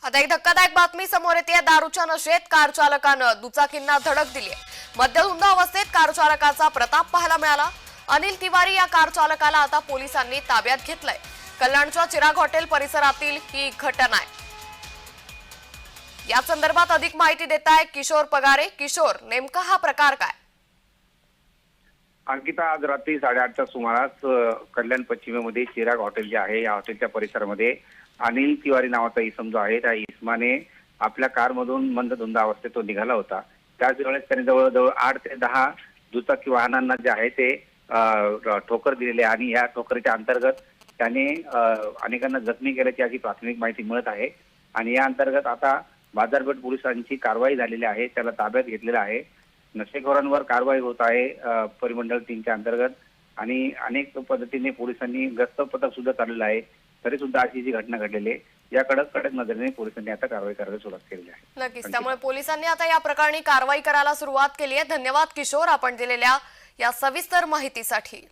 आता एक धक्कादायक बातमी समोर येते। दारूच्या नशेत कार चालकानं दुचाकींना धडक दिली। मद्यधुंद अवस्थेत कार चालकाचा प्रताप पाहायला मिळाला। अनिल तिवारी या कार चालकाला आता पोलिसांनी ताब्यात घेतलंय। कल्याणच्या चिराग हॉटेल परिसरातील ही घटना आहे। या संदर्भात अधिक माहिती देताय किशोर पगारे। किशोर, नेमका हा प्रकार काय? अंकिता, आज रात्री 8:30च्या सुमारास कल्याण पश्चिमेमध्ये चिराग हॉटेल जे आहे या हॉटेलच्या परिसरामध्ये अनिल तिवारी नावाचा इसम जो आहे त्या इसमाने आपल्या कारमधून मंदधुंद अवस्थेत तो निघाला होता। त्याच वेळेस त्याने जवळजवळ 8 ते 10 दुचाकी वाहनांना जे आहे ते ठोकर दिलेले आणि या ठोकरीच्या अंतर्गत त्याने अनेकांना जखमी केल्याची अशी प्राथमिक माहिती मिळत आहे। आणि या अंतर्गत आता बाजारपेठ पोलिसांची कारवाई झालेली आहे, त्याला ताब्यात घेतलेला आहे। नशेखोरांवर कारवाई होत आहे परिमंडळ 3च्या अंतर्गत आणि अनेक पद्धतीने पोलिसांनी गस्त पथक सुद्धा चाललेलं आहे। तरी सुद्धा अशी जी घटना घडलेली आहे या कडक नजरेने पोलिसांनी आता कारवाई करायला सुरुवात केली आहे। नक्कीच, त्यामुळे पोलिसांनी आता या प्रकरणी कारवाई करायला सुरुवात केली आहे। धन्यवाद किशोर, आपण दिलेल्या या सविस्तर माहितीसाठी।